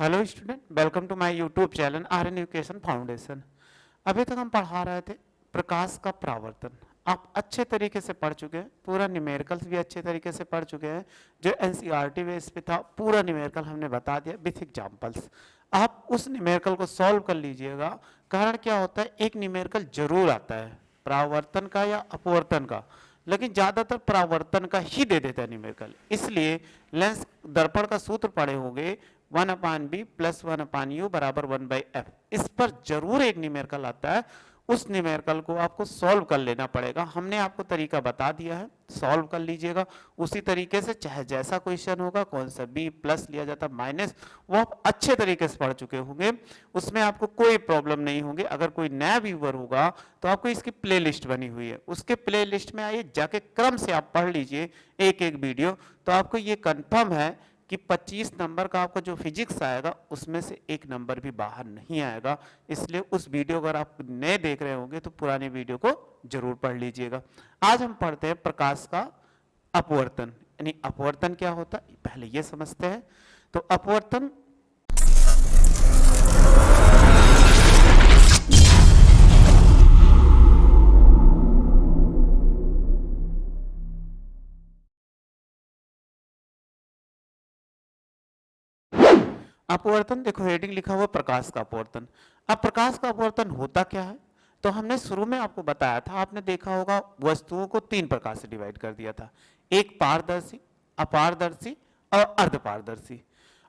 Hello student, welcome to my YouTube channel Aryan education foundation. अभी तक हम पढ़ा रहे थे प्रकाश का परावर्तन। आप अच्छे तरीके से पढ़ चुके हैं, पूरा न्यूमेरिकल्स भी अच्छे तरीके से पढ़ चुके हैं। जो एनसीईआरटी बेस पे था पूरा न्यूमेरिकल हमने बता दिया विथ एग्जांपल्स। आप उस न्यूमेरिकल को सॉल्व कर लीजिएगा। कारण क्या होता है, एक न्यूमेरिकल जरूर आता है परावर्तन का या अपवर्तन का, लेकिन ज्यादातर परावर्तन का ही दे देता है न्यूमेरिकल। इसलिए लेंस दर्पण का सूत्र पढ़े होंगे 1/b प्लस 1/u बराबर 1/f। इस पर जरूर एक न्यूमेरिकल आता है, उस न्यूमेरिकल को आपको सॉल्व कर लेना पड़ेगा। हमने आपको तरीका बता दिया है, सॉल्व कर लीजिएगा उसी तरीके से। चाहे जैसा क्वेश्चन होगा, कौन सा बी प्लस लिया जाता माइनस, वो आप अच्छे तरीके से पढ़ चुके होंगे, उसमें आपको कोई प्रॉब्लम नहीं होगी। अगर कोई नया व्यूअर होगा तो आपको इसकी प्लेलिस्ट बनी हुई है, उसके प्लेलिस्ट में आइए, जाके क्रम से आप पढ़ लीजिए एक एक वीडियो। तो आपको ये कंफर्म है कि 25 नंबर का आपका जो फिजिक्स आएगा उसमें से एक नंबर भी बाहर नहीं आएगा। इसलिए उस वीडियो अगर आप नए देख रहे होंगे तो पुराने वीडियो को जरूर पढ़ लीजिएगा। आज हम पढ़ते हैं प्रकाश का अपवर्तन। यानी अपवर्तन क्या होता है पहले ये समझते हैं। तो अपवर्तन अपवर्तन, देखो हेडिंग लिखा हुआ प्रकाश का अपवर्तन। अब प्रकाश का अपवर्तन होता क्या है, तो हमने शुरू में आपको बताया था, आपने देखा होगा वस्तुओं को तीन प्रकार से डिवाइड कर दिया था, एक पारदर्शी, अपारदर्शी और अर्धपारदर्शी।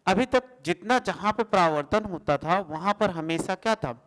अभी तक जितना जहां पे परावर्तन होता था वहां पर हमेशा क्या था,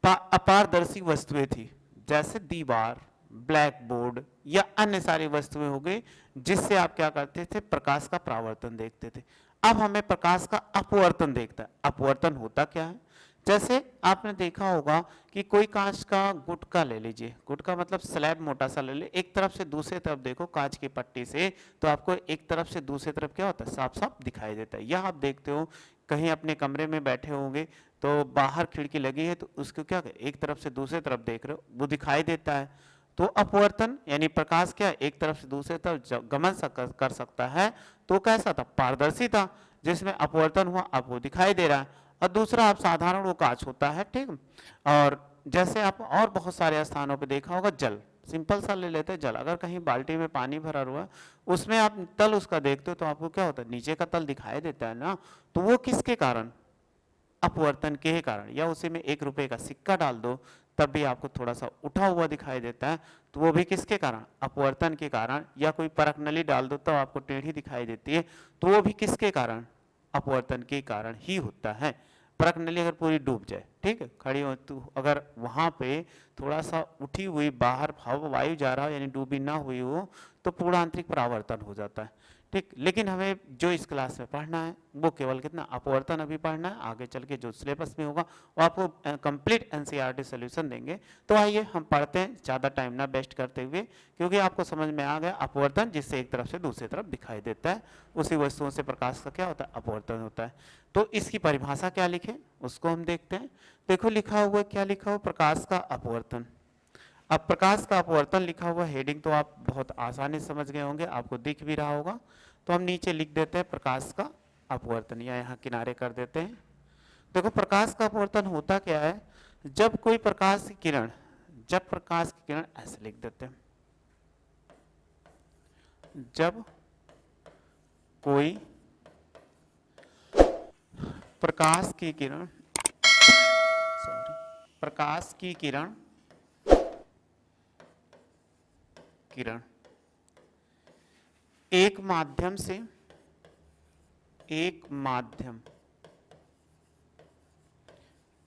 अपारदर्शी वस्तुएं थी, जैसे दीवार, ब्लैक बोर्ड या अन्य सारी वस्तुएं हो गई, जिससे आप क्या करते थे, प्रकाश का परावर्तन देखते थे। अब हमें प्रकाश का अपवर्तन देखता है। अपवर्तन होता क्या है, जैसे आपने देखा होगा कि कोई कांच का गुटका ले लीजिए, गुटका मतलब स्लैब मोटा सा ले ले, एक तरफ से दूसरी तरफ देखो कांच की पट्टी से, तो आपको एक तरफ से दूसरी तरफ क्या होता है, साफ साफ दिखाई देता है। यह आप देखते हो कहीं अपने कमरे में बैठे होंगे तो बाहर खिड़की लगी है तो उसको क्या एक तरफ से दूसरी तरफ देख रहे हो, वो दिखाई देता है। तो अपवर्तन यानी प्रकाश क्या एक तरफ से दूसरी तरफ गमन कर सकता है। तो कैसा था, पारदर्शी था, जिसमें अपवर्तन हुआ आपको दिखाई दे रहा है। और दूसरा आप साधारण वो कांच होता है, ठीक। और जैसे आप और बहुत सारे स्थानों पे देखा होगा, जल, सिंपल सा ले लेते हैं जल। अगर कहीं बाल्टी में पानी भरा हुआ उसमें आप तल उसका देखते हो तो आपको क्या होता है, नीचे का तल दिखाई देता है ना। तो वो किसके कारण, अपवर्तन के कारण। या उसी में 1 रुपए का सिक्का डाल दो तब भी आपको थोड़ा सा उठा हुआ दिखाई देता है, तो वो भी किसके कारण, अपवर्तन के कारण। या कोई परख नली डाल दो तो आपको टेढ़ी दिखाई देती है, तो वो भी किसके कारण, अपवर्तन के कारण ही होता है। परख नली अगर पूरी डूब जाए, ठीक है, खड़ी हो, तो अगर वहां पे थोड़ा सा उठी हुई बाहर वायु जा रहा हो यानी डूबी ना हुई हो तो पूरा आंतरिक परावर्तन हो जाता है, ठीक। लेकिन हमें जो इस क्लास में पढ़ना है वो केवल कितना, अपवर्तन अभी पढ़ना है। आगे चल के जो सिलेबस में होगा वो आपको कंप्लीट एनसीईआरटी सॉल्यूशन देंगे। तो आइए हम पढ़ते हैं, ज़्यादा टाइम ना वेस्ट करते हुए, क्योंकि आपको समझ में आ गया अपवर्तन जिससे एक तरफ से दूसरी तरफ दिखाई देता है, उसी वस्तुओं से प्रकाश का क्या होता है, अपवर्तन होता है। तो इसकी परिभाषा क्या लिखे उसको हम देखते हैं। देखो लिखा हुआ क्या लिखा हुआ, प्रकाश का अपवर्तन। अब प्रकाश का अपवर्तन लिखा हुआ, हेडिंग तो आप बहुत आसानी से समझ गए होंगे, आपको दिख भी रहा होगा। तो हम नीचे लिख देते हैं प्रकाश का अपवर्तन, या यहाँ किनारे कर देते हैं। देखो प्रकाश का अपवर्तन होता क्या है, जब कोई प्रकाश की किरण, जब प्रकाश की किरण, ऐसे लिख देते हैं, जब कोई प्रकाश की किरण, सॉरी, प्रकाश की किरण किरण एक माध्यम से, एक माध्यम,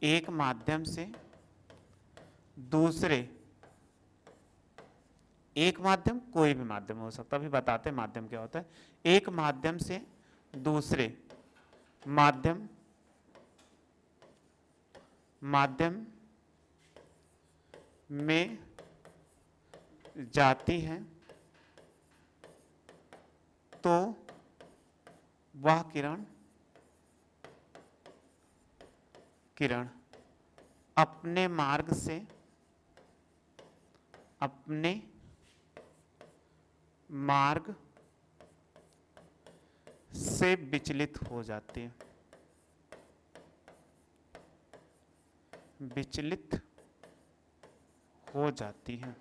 एक माध्यम से दूसरे, एक माध्यम कोई भी माध्यम हो सकता है, अभी बताते हैं माध्यम क्या होता है। एक माध्यम से दूसरे माध्यम, माध्यम में जाती है तो वह किरण, किरण अपने मार्ग से, अपने मार्ग से विचलित हो जाती है। विचलित हो जाती है,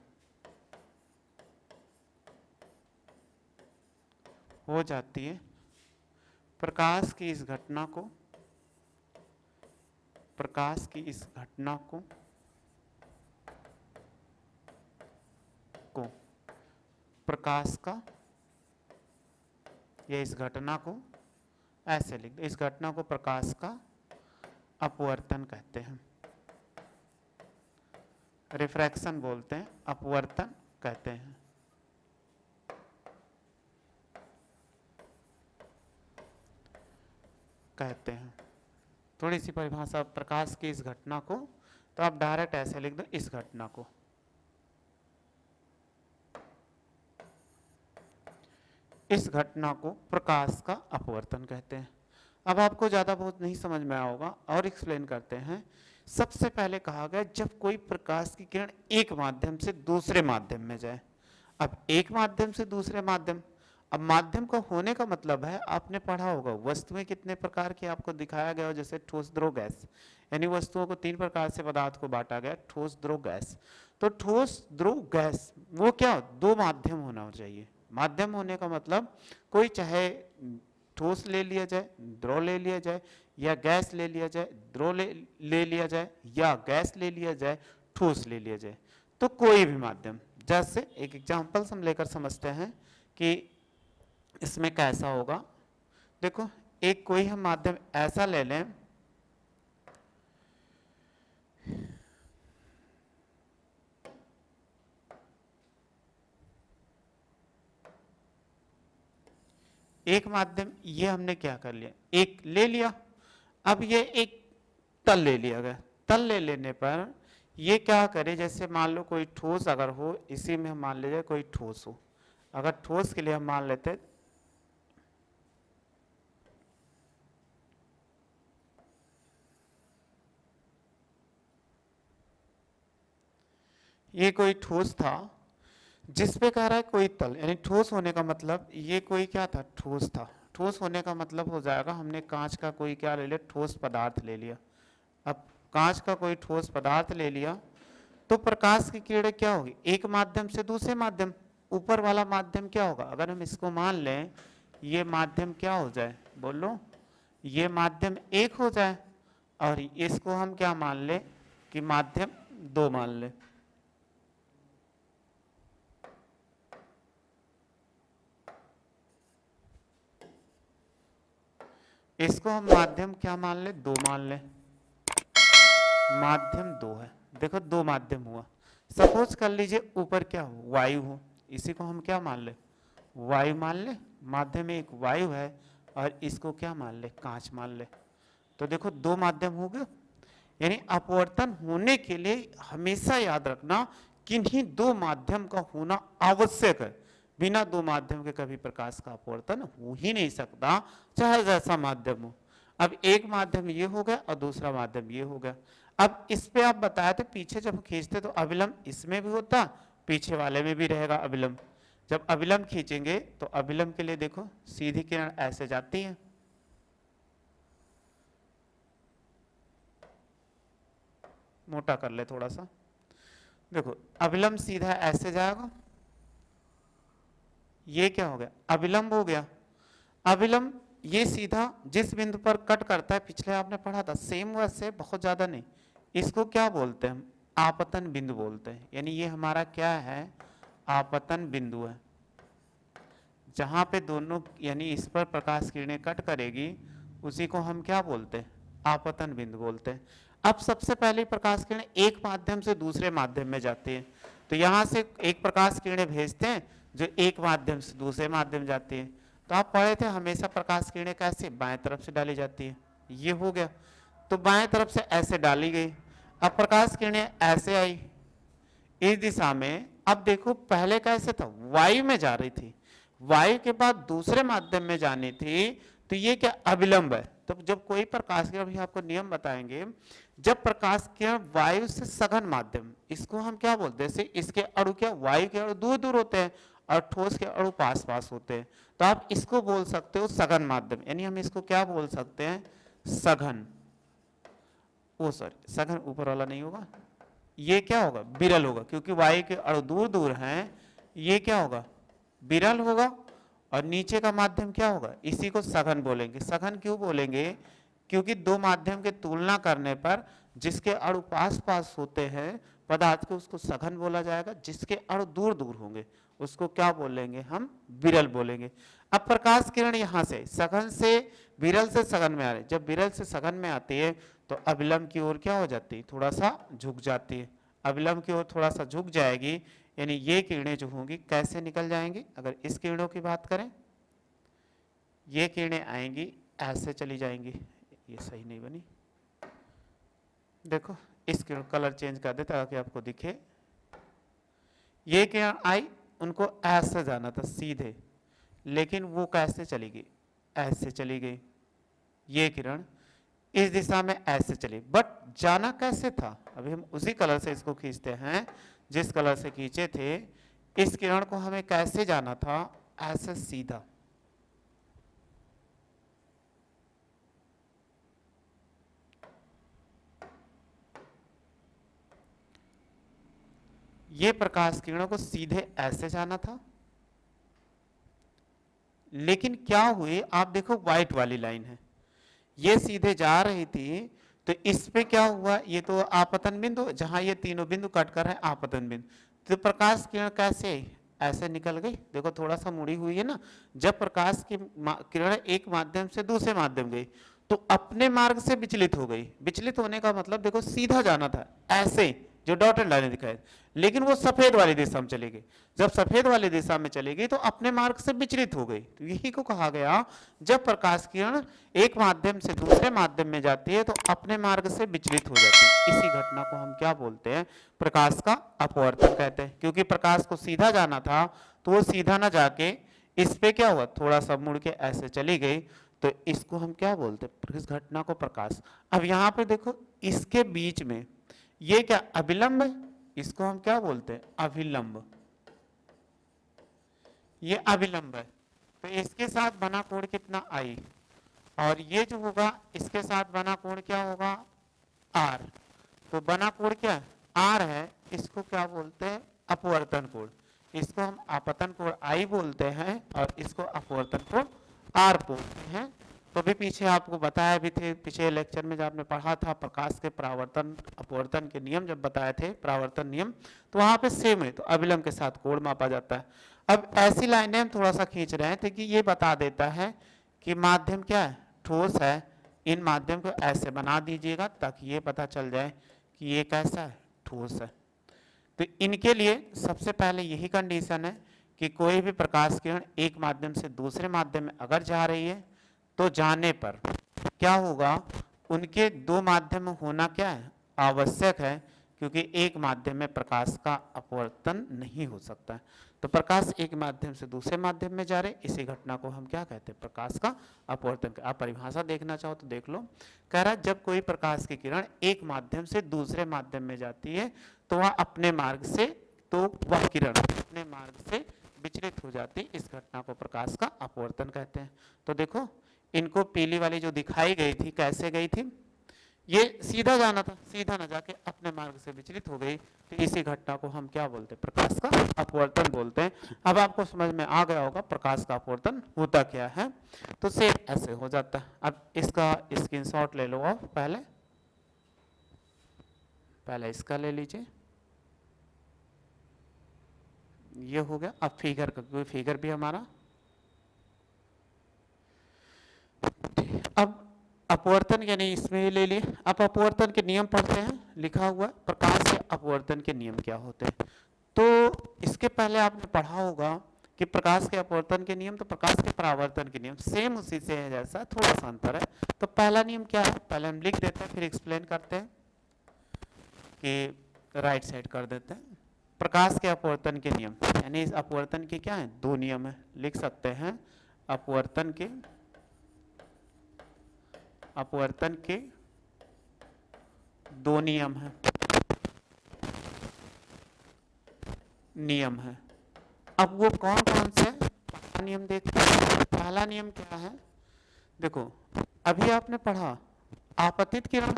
प्रकाश की इस घटना को, प्रकाश का, या इस घटना को ऐसे लिख दो, इस घटना को प्रकाश का अपवर्तन कहते हैं, रिफ्रैक्शन बोलते हैं, अपवर्तन कहते हैं। थोड़ी सी परिभाषा प्रकाश की इस घटना को, तो आप डायरेक्ट ऐसे लिख दो, इस घटना को, इस घटना को प्रकाश का अपवर्तन कहते हैं। अब आपको ज्यादा बहुत नहीं समझ में आया होगा, और एक्सप्लेन करते हैं। सबसे पहले कहा गया जब कोई प्रकाश की किरण एक माध्यम से दूसरे माध्यम में जाए। अब एक माध्यम से दूसरे माध्यम, अब माध्यम का होने का मतलब है, आपने पढ़ा होगा वस्तुएं कितने प्रकार की आपको दिखाया गया हो, जैसे ठोस द्रव गैस, यानी वस्तुओं को 3 प्रकार से पदार्थ को बांटा गया, ठोस द्रव गैस। तो ठोस द्रव गैस वो क्या, 2 माध्यम होना चाहिए। माध्यम होने का मतलब कोई चाहे ठोस ले लिया जाए, द्रव ले लिया जाए, या गैस ले लिया जाए, द्रव ले लिया जाए, या गैस ले लिया जाए, ठोस ले लिया जाए, तो कोई भी माध्यम। जैसे एक एग्जांपल हम लेकर समझते हैं कि इसमें कैसा होगा। देखो एक कोई हम माध्यम ऐसा ले लें, एक माध्यम ये हमने क्या कर लिया, एक ले लिया। अब ये एक तल ले लिया गया, तल ले लेने पर ये क्या करे, जैसे मान लो कोई ठोस अगर हो, इसी में हम मान लीजिए कोई ठोस हो, अगर ठोस के लिए हम मान लेते, ये कोई ठोस था जिस पे कह रहा है कोई तल, यानी ठोस होने का मतलब ये कोई क्या था, ठोस था। ठोस होने का मतलब हो जाएगा हमने कांच का कोई क्या ले लिया, ठोस पदार्थ ले लिया। अब कांच का कोई ठोस पदार्थ ले लिया, तो प्रकाश की किरणें क्या होगी, एक माध्यम से दूसरे माध्यम। ऊपर वाला माध्यम क्या होगा, अगर हम इसको मान लें ये माध्यम क्या हो जाए, बोलो, ये माध्यम 1 हो जाए, और इसको हम क्या मान ले कि माध्यम 2 मान ले। इसको हम माध्यम क्या मान ले, 2 मान ले, माध्यम 2 है। देखो 2 माध्यम हुआ। सपोज कर लीजिए ऊपर क्या हो, वायु हो, इसी को हम क्या मान ले, वायु मान ले, माध्यम 1 वायु है, और इसको क्या मान ले, कांच मान ले। तो देखो 2 माध्यम हो गए। यानी अपवर्तन होने के लिए हमेशा याद रखना किन्हीं 2 माध्यम का होना आवश्यक है। बिना 2 माध्यम के कभी प्रकाश का अपवर्तन हो ही नहीं सकता, चाहे जैसा माध्यम हो। अब एक माध्यम ये हो गया और दूसरा माध्यम ये हो गया। अब इस पे आप बताए थे पीछे जब खींचते तो अविलंब इसमें भी होता, पीछे वाले में भी रहेगा अविलंब। जब अविलंब खींचेंगे तो अविलंब के लिए देखो सीधी किरण ऐसे जाती है, मोटा कर ले थोड़ा सा, देखो अविलंब सीधा ऐसे जाएगा, ये क्या हो गया, अविलंब हो गया। अविलंब ये सीधा जिस बिंदु पर कट करता है, पिछले आपने पढ़ा था सेम वैसे, बहुत ज्यादा नहीं, इसको क्या बोलते हैं हम, आपतन बिंदु बोलते हैं। यानी ये हमारा क्या है, आपतन बिंदु है, जहां पे दोनों यानी इस पर प्रकाश किरणें कट करेगी उसी को हम क्या बोलते हैं, आपतन बिंदु बोलते हैं। अब सबसे पहले प्रकाश किरणें एक माध्यम से दूसरे माध्यम में जाती है, तो यहां से एक प्रकाश किरणें भेजते हैं जो एक माध्यम से दूसरे माध्यम जाती है। तो आप पढ़े थे हमेशा प्रकाश किरणें कैसे, बाएं तरफ से डाली जाती है, ये हो गया। तो बाएं तरफ से ऐसे डाली गई, अब प्रकाश किरणें ऐसे आई इस दिशा में। अब देखो पहले कैसे था, वायु में जा रही थी, वायु के बाद दूसरे माध्यम में जानी थी, तो ये क्या अविलंब है। तो जब कोई प्रकाश किरण, अभी आपको नियम बताएंगे, जब प्रकाश किरण वायु से सघन माध्यम, इसको हम क्या बोलते हैं, जैसे इसके अणु क्या, वायु के अणु दूर दूर होते हैं और ठोस के अणु पास पास होते हैं, तो आप इसको बोल सकते हो सघन माध्यम, यानी हम इसको क्या बोल सकते हैं, सघन। वो सॉरी सघन ऊपर वाला नहीं होगा, ये क्या होगा, विरल होगा, क्योंकि वायु के अणु दूर दूर हैं, ये क्या होगा, विरल होगा। और नीचे का माध्यम क्या होगा, इसी को सघन बोलेंगे। सघन क्यों बोलेंगे, क्योंकि दो माध्यम की तुलना करने पर जिसके अणु पास पास होते हैं पदार्थ के, उसको सघन बोला जाएगा। जिसके अणु दूर दूर होंगे उसको क्या बोलेंगे, हम विरल बोलेंगे। अब प्रकाश किरण यहाँ से सघन से विरल से सघन में आ रही, जब विरल से सघन में आती है तो अविलंब की ओर क्या हो जाती है, थोड़ा सा झुक जाती है। अविलंब की ओर थोड़ा सा झुक जाएगी, यानी ये किरणें जो होंगी कैसे निकल जाएंगी। अगर इस किरणों की बात करें, ये किरणें आएंगी ऐसे चली जाएंगी, ये सही नहीं बनी, देखो इस किरण कलर चेंज कर देता ताकि आपको दिखे। ये किरण आई, उनको ऐसे जाना था सीधे, लेकिन वो कैसे चली गई, ऐसे चली गई। ये किरण इस दिशा में ऐसे चली, बट जाना कैसे था, अभी हम उसी कलर से इसको खींचते हैं जिस कलर से खींचे थे। इस किरण को हमें कैसे जाना था, ऐसे सीधा। ये प्रकाश किरणों को सीधे ऐसे जाना था, लेकिन क्या हुई, आप देखो व्हाइट वाली लाइन है, ये सीधे जा रही थी, तो इस पे क्या हुआ, ये तो आपतन बिंदु, जहां ये तीनों बिंदु कट कर रहे हैं आपतन बिंदु, तो प्रकाश किरण कैसे ऐसे निकल गई, देखो थोड़ा सा मुड़ी हुई है ना। जब प्रकाश की किरण एक माध्यम से दूसरे माध्यम गई तो अपने मार्ग से विचलित हो गई। विचलित होने का मतलब देखो सीधा जाना था ऐसे, जो डॉटेड लाइन दिखाई, लेकिन वो सफेद वाली दिशा में चली गई। जब सफेद वाली दिशा में चली गई तो अपने मार्ग से विचलित हो गई। तो यही को कहा गया, जब प्रकाश किरण एक माध्यम से दूसरे माध्यम में जाती है तो अपने मार्ग से विचलित हो जाती है। इसी घटना को हम क्या बोलते हैं, प्रकाश का अपवर्तन कहते हैं। क्योंकि प्रकाश को सीधा जाना था तो वो सीधा ना जाके इस पे क्या हुआ, थोड़ा सा मुड़ के ऐसे चली गई, तो इसको हम क्या बोलते हैं, इस घटना को प्रकाश। अब यहाँ पे देखो इसके बीच में ये क्या अभिलंब है, इसको हम क्या बोलते हैं, अभिलंब। ये अभिलंब है, तो इसके साथ बना कोण कितना आई, और ये जो होगा इसके साथ बना कोण क्या होगा, आर। तो बना कोण क्या आर है, इसको क्या बोलते हैं, अपवर्तन कोण। इसको हम आपतन कोण आई बोलते हैं और इसको अपवर्तन कोण आर बोलते हैं। तो भी पीछे आपको बताया भी थे, पिछले लेक्चर में जब आपने पढ़ा था प्रकाश के परावर्तन अपवर्तन के नियम जब बताए थे, परावर्तन नियम, तो वहां पे सेम है, तो अभिलंब के साथ कोण मापा जाता है। अब ऐसी लाइनें हम थोड़ा सा खींच रहे थे कि ये बता देता है कि माध्यम क्या है, ठोस है। इन माध्यम को ऐसे बना दीजिएगा ताकि ये पता चल जाए कि ये कैसा है, ठोस है। तो इनके लिए सबसे पहले यही कंडीशन है कि कोई भी प्रकाश किरण एक माध्यम से दूसरे माध्यम में अगर जा रही है तो जाने पर क्या होगा, उनके दो माध्यम होना क्या है, आवश्यक है, क्योंकि एक माध्यम में प्रकाश का अपवर्तन नहीं हो सकता है। तो प्रकाश एक माध्यम से दूसरे माध्यम में जा रहे, इसी घटना को हम क्या कहते हैं, प्रकाश का अपवर्तन। आप परिभाषा देखना चाहो तो देख लो। कह रहा जब कोई प्रकाश की किरण एक माध्यम से दूसरे माध्यम में जाती है तो वह अपने मार्ग से, तो वह किरण अपने मार्ग से विचलित हो जाती, इस घटना को प्रकाश का अपवर्तन कहते हैं। तो देखो इनको पीली वाली जो दिखाई गई थी कैसे गई थी, ये सीधा जाना था, सीधा ना जाके अपने मार्ग से विचलित हो गई, तो इसी घटना को हम क्या बोलते हैं, प्रकाश का अपवर्तन बोलते हैं। अब आपको समझ में आ गया होगा प्रकाश का अपवर्तन होता क्या है। तो सेम ऐसे हो जाता है। अब इसका स्क्रीनशॉट ले लो आप, पहले इसका ले लीजिए, ये हो गया। अब फिगर का, कोई फिगर भी हमारा, अब अपवर्तन यानी इसमें ले लिए। अब अपवर्तन के नियम पढ़ते हैं, लिखा हुआ प्रकाश के अपवर्तन के नियम क्या होते हैं। तो इसके पहले आपने पढ़ा होगा कि प्रकाश के अपवर्तन के नियम, तो प्रकाश के परावर्तन के नियम सेम उसी से है जैसा, थोड़ा सा अंतर है। तो पहला नियम क्या है, पहले हम लिख देते हैं फिर एक्सप्लेन करते हैं, कि राइट साइड कर देते हैं। प्रकाश के अपवर्तन के नियम यानी इस अपवर्तन के क्या है, दो नियम है, लिख सकते हैं अपवर्तन के दो नियम है। अब वो कौन कौन से, पहला नियम देखते हैं। पहला नियम क्या है, देखो अभी आपने पढ़ा आपतित किरण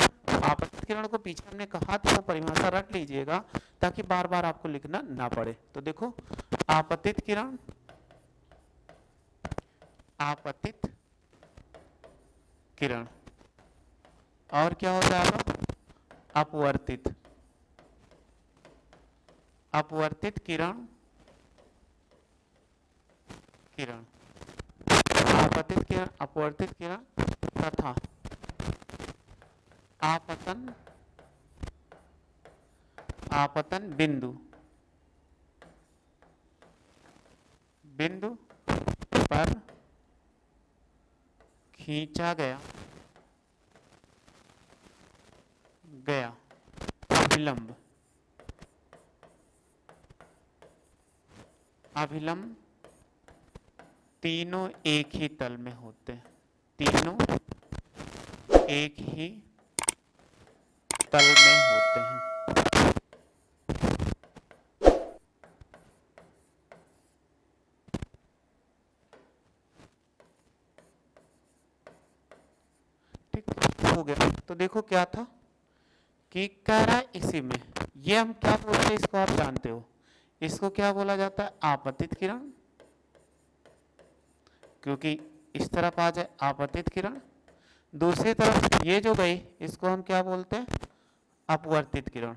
किरण को पीछे हमने कहा था वो परिभाषा रख लीजिएगा ताकि बार बार आपको लिखना ना पड़े। तो देखो आपतित किरण, आपतित किरण, और क्या हो जाएगा अपवर्तित, अपवर्तित किरण, किरण, आपतित किरण, अपवर्तित किरण तथा आपतन, आपतन बिंदु, बिंदु पर खींचा गया गया अभिलंब, अभिलंब तीनों एक ही तल में होते हैं, तीनों एक ही तल में होते हैं। ठीक हो गया। तो देखो क्या था कि कह रहा है इसी में, ये हम क्या बोलते हैं इसको आप जानते हो, इसको क्या बोला जाता है आपतित किरण, क्योंकि इस तरफ आ जाए आपतित किरण, दूसरी तरफ ये जो गई इसको हम क्या बोलते हैं अपवर्तित किरण,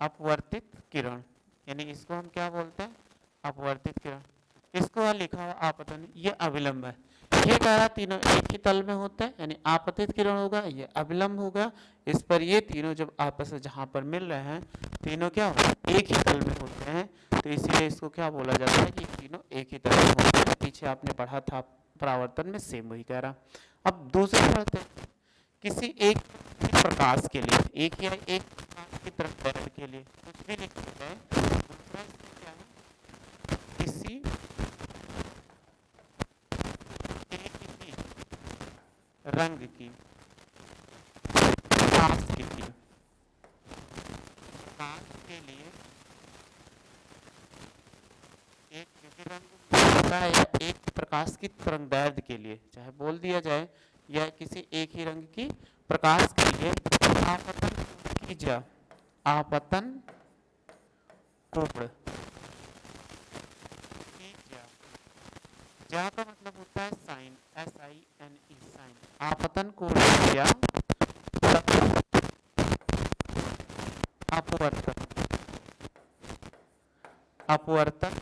अपवर्तित किरण, यानी इसको हम क्या बोलते हैं अपवर्तित किरण। इसको लिखा हुआ आपतन, ये अविलंब है। ये कह रहा तीनों एक ही तल में होते हैं, यानी आपतित किरण होगा, ये अविलंब होगा, इस पर ये तीनों जब आपस में जहां पर मिल रहे हैं तीनों क्या होगा एक ही तल में होते हैं, तो इसीलिए इसको क्या बोला जाता है कि तीनों एक ही तल में होते हैं। पीछे आपने पढ़ा था परावर्तन में, सेम वही कह रहा। अब दूसरे पढ़ते हैं, किसी एक प्रकाश के लिए, एक या एक प्रकाश की तरफ दैर्घ्य के लिए कुछ भी लिख सकते हैं। दूसरा इसमें क्या है, किसी एक ही रंग की प्रकाश के लिए, प्रकाश के लिए एक किसी रंग होता है या एक प्रकाश की तरंगदैर्घ्य के लिए, चाहे बोल दिया जाए या किसी एक ही रंग की प्रकाश के लिए आपतन की जा, आपतन कोण की जा का मतलब होता है साइन, SINE साइन, आपतन कोण की जा अपवर्तन, अपवर्तन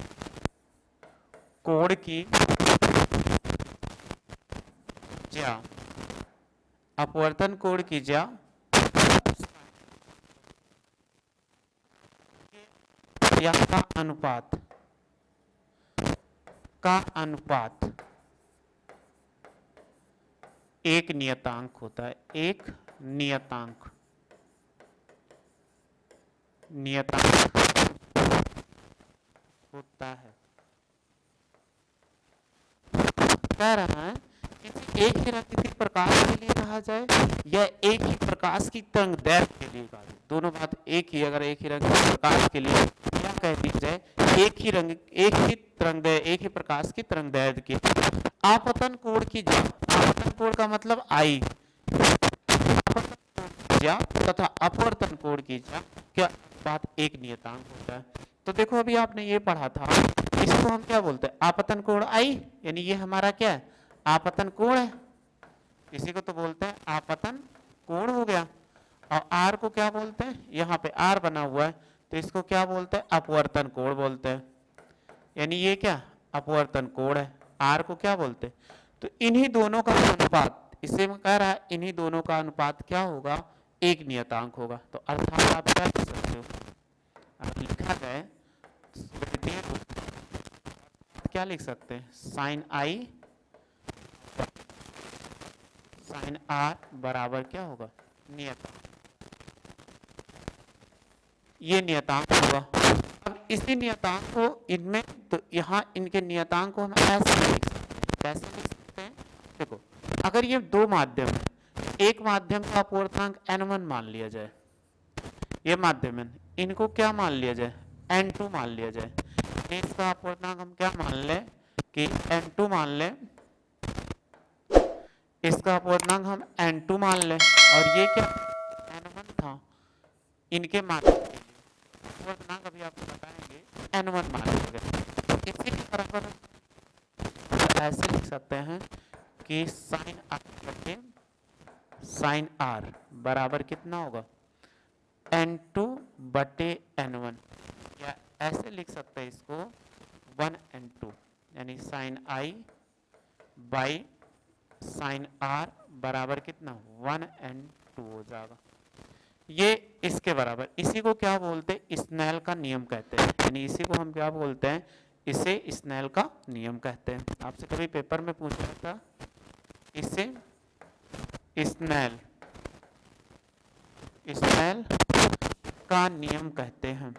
कोण की जा, अपवर्तन कोण की जा या का अनुपात, का अनुपात एक नियतांक होता है, एक नियतांक, नियतांक होता है। कह रहा है किसी एक ही रंग के प्रकाश के लिए कहा जाए या एक ही प्रकाश की तरंगदैर्घ्य के लिए कहा जाए, दोनों बात एक ही, अगर एक ही रंग के प्रकाश के लिए क्या कह दी जाए एक ही रंग, एक ही तरंगदैर्घ्य, एक ही प्रकाश की तरंगदैर्घ्य की आपतन कोण की जा, आपतन कोण का मतलब आई, जा तथा अपवर्तन कोण की जा क्या बात एक नियतांक होता है। तो देखो अभी आपने ये पढ़ा था, इसको हम क्या बोलते हैं आपतन कोण आई, यानी ये हमारा क्या है आपतन कोण है, इसी को तो बोलते हैं आपतन कोण हो गया। और आर को क्या बोलते हैं, यहाँ पे आर बना हुआ है तो इसको क्या बोलते हैं अपवर्तन कोण बोलते हैं, यानी ये क्या अपवर्तन कोण है, आर को क्या बोलते हैं। तो इन्हीं दोनों का अनुपात, इसे में कह रहा है इन्हीं दोनों का अनुपात क्या होगा एक नियतांक होगा। तो अर्थात आप क्या लिख सकते हो, आप लिखा जाए क्या लिख सकते हैं साइन आई साइन आर बराबर क्या होगा नियतांक, ये नियतांक होगा। अब इसी नियतांक को इनमें, तो यहाँ इनके नियतांक को हम ऐसे लिख सकते हैं, कैसे लिख सकते हैं, देखो अगर ये दो माध्यम है, एक माध्यम का अपवर्तनांक n1 मान लिया जाए, ये माध्यम है, इनको क्या मान लिया जाए n2 मान लिया जाए, इसका अपवर्तनांक हम क्या मान लें कि n2 मान लें, इसका अपवर्तनांक हम n2 मान लें और ये क्या n1 था, इनके मान अपवर्तनांक अभी आपको बताएंगे n1 मान लेंगे। इसी के बराबर ऐसे लिख सकते हैं कि साइन आर बटे साइन आर बराबर कितना होगा n2 बटे n1, या ऐसे लिख सकते हैं इसको 1n2, यानी sine I by sine R बराबर कितना 1n2 हो जाएगा। ये इसके बराबर, इसी को क्या बोलते हैं स्नेल का नियम कहते हैं, यानी इसी को हम क्या बोलते हैं, इसे स्नेल का नियम कहते हैं। आपसे कभी पेपर में पूछा था, इसे स्नेल स्नेल का नियम कहते हैं,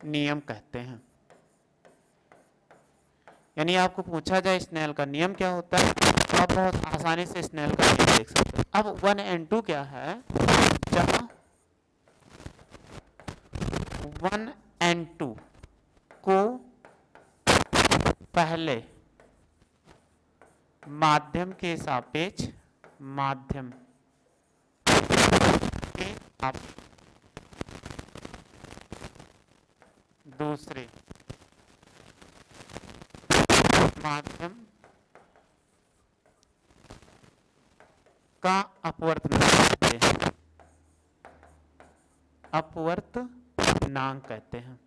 नियम कहते हैं। यानी आपको पूछा जाए स्नेल का नियम क्या होता है, तो आप बहुत आसानी से स्नेल का नियम देख सकते हैं। अब 1n2 क्या है, जहां 1n2 को पहले माध्यम के सापेक्ष माध्यम के दूसरे माध्यम का अपवर्तनांक कहते हैं, अपवर्तनांक कहते हैं।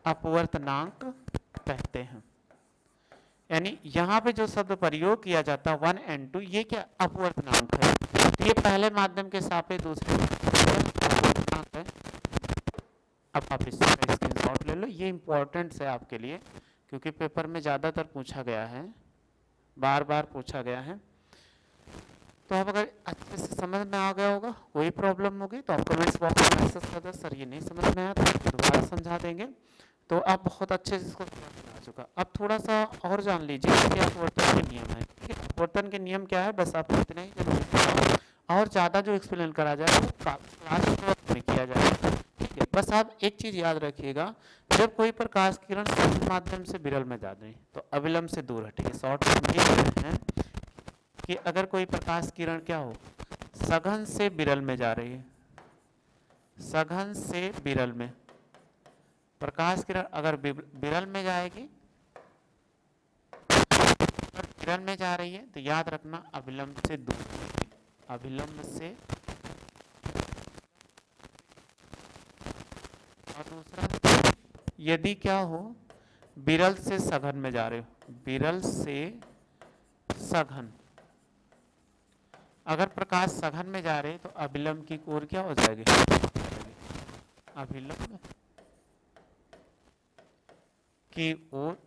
अपवर्तनांक कहते हैं, यानी यहाँ पे जो शब्द प्रयोग किया जाता है 1n2, ये क्या अपवर्तनांक है, तो ये पहले माध्यम के सापेक्ष दूसरे अपवर्तनांक है। अब आप इसका स्क्रीनशॉट ले लो, ये इंपॉर्टेंट है आपके लिए क्योंकि पेपर में ज़्यादातर पूछा गया है, बार बार पूछा गया है। तो आप अगर अच्छे से समझ में आ गया होगा, कोई प्रॉब्लम होगी तो आप कमेंट्स बॉक्स में मैसेज कर दो, सर ये नहीं समझ में आया तो दोबारा समझा देंगे। तो आप बहुत अच्छे से इसको समझ चुका। अब थोड़ा सा और जान लीजिए कि अपवर्तन के नियम है। अपवर्तन के नियम क्या है, बस आपको इतना ही जरूरी, और ज़्यादा जो एक्सप्लेन करा जाए वो क्लास में किया जाएगा, ठीक है। बस आप एक चीज़ याद रखिएगा, जब कोई प्रकाश किरण सघन माध्यम से विरल में जा रही तो अविलंब से दूर हटेगी। शॉर्ट में ये कहते हैं कि अगर कोई प्रकाश किरण क्या हो, सघन से विरल में जा रही है, सघन से विरल में प्रकाश किरण अगर विरल में जाएगी, अगर विरल में जा रही है तो याद रखना अविलंब से दूर, अविलंब से। और दूसरा, यदि क्या हो विरल से सघन में जा रहे हो, विरल से सघन, अगर प्रकाश सघन में जा रहे तो अविलंब की ओर क्या हो जाएगी, अविलंब की ओर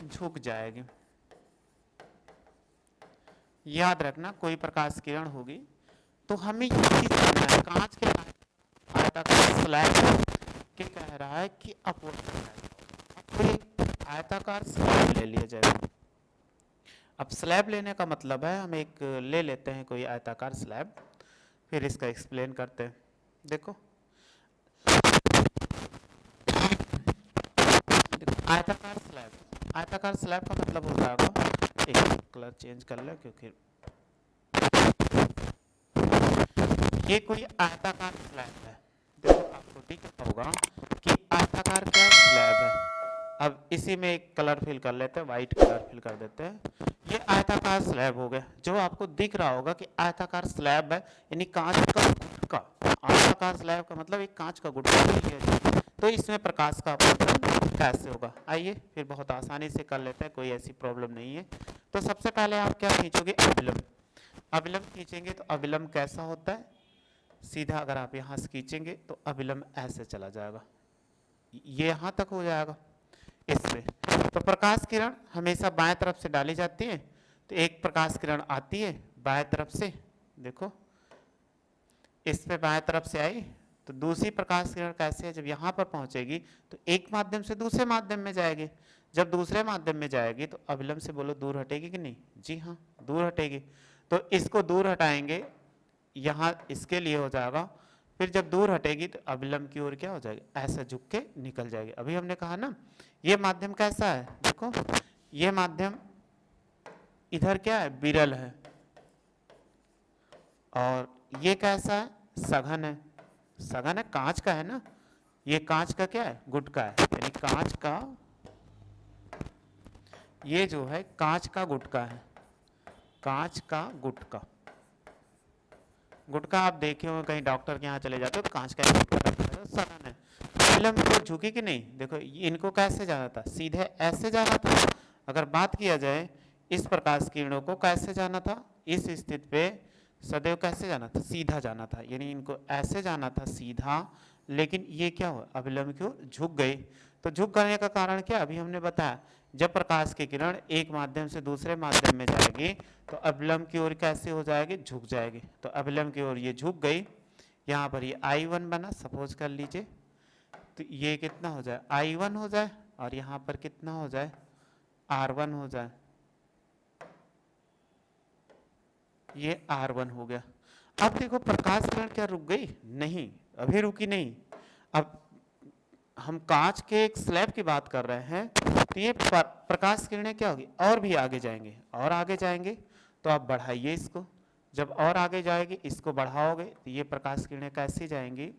झुक जाएगी। याद रखना कोई प्रकाश किरण होगी तो हमें ये चीज करना है, कांच के आयताकार स्लैब के कह रहा है कि अपवर्तन है, कोई आयताकार स्लैब ले लिया जाएगा। अब स्लैब लेने का मतलब है, हम एक ले लेते हैं कोई आयताकार स्लैब, फिर इसका एक्सप्लेन करते हैं। देखो आयताकार स्लैब, आयताकार स्लैब का मतलब हो जाएगा, एक कलर चेंज कर ले क्योंकि ये कोई आयताकार स्लैब है। देखो आपको दिख होगा कि आयताकार क्या स्लैब है। अब इसी में एक कलर फिल कर लेते हैं, व्हाइट कलर फिल कर देते हैं। ये आयताकार स्लैब हो गया, जो आपको दिख रहा होगा कि आयताकार स्लैब है, यानी कांच का गुटका। आयताकार स्लैब का मतलब एक कांच का गुटका। तो इसमें प्रकाश का अपवर्तन कैसे होगा, आइए फिर बहुत आसानी से कर लेते हैं, कोई ऐसी प्रॉब्लम नहीं है। तो सबसे पहले आप क्या खींचोगे, अविलंब। अविलंब खींचेंगे तो अविलंब कैसा होता है, सीधा अगर आप यहाँ से खींचेंगे तो अविलंब ऐसे चला जाएगा, ये यहाँ तक हो जाएगा इसमें। तो प्रकाश किरण हमेशा बाएं तरफ से डाली जाती है, तो एक प्रकाश किरण आती है बाएं तरफ से, देखो इस पे बाएं तरफ से आई, तो दूसरी प्रकाश किरण कैसे है, जब यहाँ पर पहुंचेगी तो एक माध्यम से दूसरे माध्यम में जाएगी। जब दूसरे माध्यम में जाएगी तो अविलंब से बोलो दूर हटेगी कि नहीं, जी हाँ दूर हटेगी। तो इसको दूर हटाएंगे, यहाँ इसके लिए हो जाएगा, फिर जब दूर हटेगी तो अभिलंब की ओर क्या हो जाएगी, ऐसा झुक के निकल जाएगी। अभी हमने कहा ना ये माध्यम कैसा है, देखो ये माध्यम इधर क्या है, विरल है, और ये कैसा है, सघन है। सघन है, कांच का है ना, ये कांच का क्या है, गुटका है, यानी कांच का, ये जो है कांच का गुटका है, कांच का गुटका। गुटका आप देखे हो कहीं डॉक्टर के यहाँ चले जाते हो तो कांच का गुटका रखा है, सघन है। अभिलंब की ओर झुकी कि नहीं, देखो इनको कैसे जाना था, सीधे ऐसे जाना था। अगर बात किया जाए इस प्रकाश किरणों को कैसे जाना था, इस स्थिति पे सदैव कैसे जाना था, सीधा जाना था, यानी इनको ऐसे जाना था सीधा, लेकिन ये क्या हुआ, अभिलंब की ओर झुक गई। तो झुक जाने का कारण क्या, अभी हमने बताया जब प्रकाश की किरण एक माध्यम से दूसरे माध्यम में जाएगी तो अभिलंब की ओर कैसे हो जाएगी, झुक जाएगी। तो अभिलंब की ओर ये झुक गई, यहाँ पर ये I1 बना, सपोज कर लीजिए, तो ये कितना हो जाए, I1 हो जाए, और यहाँ पर कितना हो जाए, R1 हो जाए, ये R1 हो गया। अब देखो प्रकाश किरण क्या रुक गई, नहीं अभी रुकी नहीं। अब हम कांच के एक स्लैब की बात कर रहे हैं, तो ये प्रकाश किरणें क्या होगी, और भी आगे जाएंगे, और आगे जाएंगे, तो आप बढ़ाइए इसको, जब और आगे जाएगी इसको बढ़ाओगे तो ये प्रकाश किरणें कैसे जाएंगी,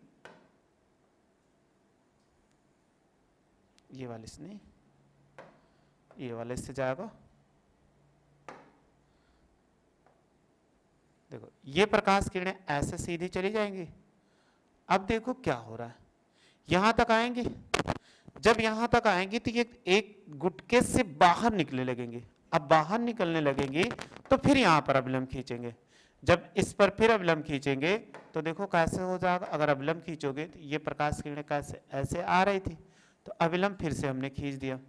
ये वाले से नहीं, ये वाले से जाएगा। देखो ये प्रकाश किरणें ऐसे सीधी चली जाएंगी। अब देखो क्या हो रहा है, यहां तक आएंगी, जब यहां तक आएंगी तो ये एक गुटके से बाहर निकलने लगेंगे। अब बाहर निकलने लगेंगी तो फिर यहां पर अभिलंब खींचेंगे, जब इस पर फिर अभिलंब खींचेंगे तो देखो कैसे हो जाएगा, अगर अभिलंब खींचोगे तो ये प्रकाश किरणें कैसे ऐसे आ रही थी, तो अभिलंब फिर से हमने खींच दिया,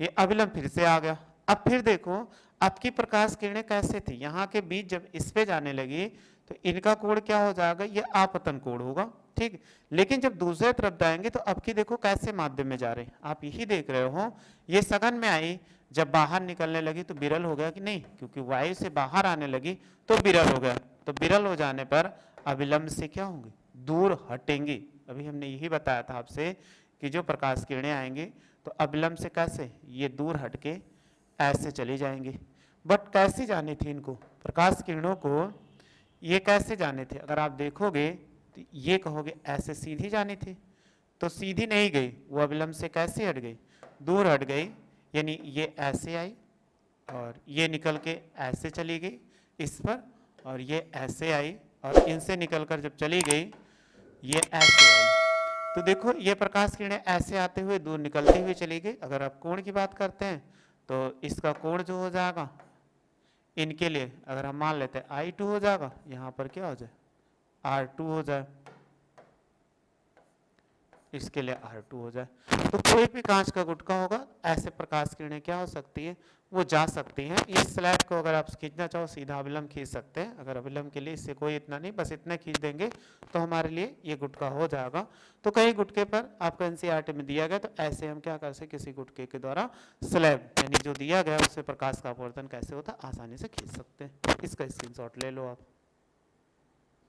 ये अभिलंब फिर से आ गया। अब फिर देखो आपकी प्रकाश किरणें कैसे थी, यहाँ के बीच जब इस पे जाने लगी तो इनका कोण क्या हो जाएगा, ये आपतन कोण होगा, ठीक। लेकिन जब दूसरे तरफ जाएंगे तो अब की देखो कैसे माध्यम में जा रहे हैं, आप यही देख रहे हो, ये सघन में आई, जब बाहर निकलने लगी तो विरल हो गया कि नहीं, क्योंकि वायु से बाहर आने लगी तो विरल हो गया। तो विरल हो जाने पर अभिलंब से क्या होंगे, दूर हटेंगे। अभी हमने यही बताया था आपसे कि जो प्रकाश किरणें आएंगी तो अभिलंब से कैसे, ये दूर हटके ऐसे चली जाएंगी। बट कैसे जाने थे इनको, प्रकाश किरणों को ये कैसे जाने थे, अगर आप देखोगे तो ये कहोगे ऐसे सीधी जानी थी, तो सीधी नहीं गई, वो अभिलंब से कैसे हट गई, दूर हट गई, यानी ये ऐसे आई और ये निकल के ऐसे चली गई इस पर, और ये ऐसे आई और इनसे निकलकर जब चली गई ये ऐसे आई। तो देखो ये प्रकाश किरणें ऐसे आते हुए दूर निकलती हुई चली गई। अगर आप कोण की बात करते हैं तो इसका कोण जो हो जाएगा इनके लिए, अगर हम मान लेते हैं I2 हो जाएगा, यहाँ पर क्या हो जाए R2 हो जाए, इसके लिए R2 हो जाए। तो कोई भी कांच का गुटका होगा, ऐसे प्रकाश किरणें क्या हो सकती है, वो जा सकती हैं। इस स्लैब को अगर आप खींचना चाहो सीधा अभिलंब खींच सकते हैं, अगर अभिलंब के लिए इससे कोई इतना नहीं, बस इतना खींच देंगे तो हमारे लिए ये गुटका हो जाएगा। तो कई गुटके पर आपको NCERT में दिया गया, तो ऐसे हम क्या कर सकते, किसी गुटके के द्वारा स्लैब यानी जो दिया गया उससे प्रकाश का अपवर्तन कैसे होता है आसानी से खींच सकते हैं। इसका स्क्रीनशॉट ले लो आप।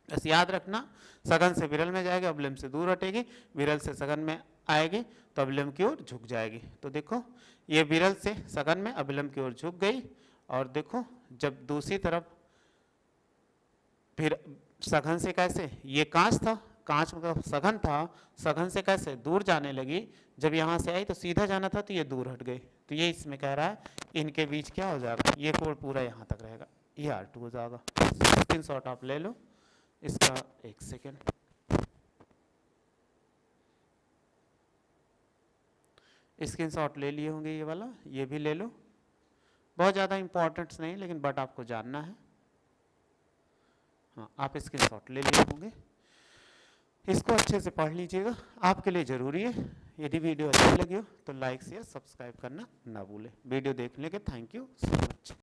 बस याद रखना, सघन से विरल में जाएगी, अभिलंब से दूर हटेगी, विरल से सघन में आएगी तो अभिलंब की ओर झुक जाएगी। तो देखो ये विरल से सघन में अभिलंब की ओर झुक गई, और देखो जब दूसरी तरफ फिर सघन से कैसे, ये कांच था, कांच मतलब सघन था, सघन से कैसे दूर जाने लगी, जब यहाँ से आई तो सीधा जाना था तो ये दूर हट गई। तो ये इसमें कह रहा है इनके बीच क्या हो जाएगा, ये कोण पूरा यहाँ तक रहेगा, ये R2 हो जाएगा। स्क्रीनशॉट आप ले लो इसका, एक सेकेंड। स्क्रीनशॉट ले लिए होंगे ये वाला, ये भी ले लो, बहुत ज़्यादा इंपॉर्टेंट नहीं लेकिन बट आपको जानना है। हाँ आप स्क्रीनशॉट ले लिए होंगे, इसको अच्छे से पढ़ लीजिएगा, आपके लिए ज़रूरी है। यदि वीडियो अच्छी लगी हो तो लाइक शेयर सब्सक्राइब करना ना भूलें। वीडियो देखने के थैंक यू सो मच।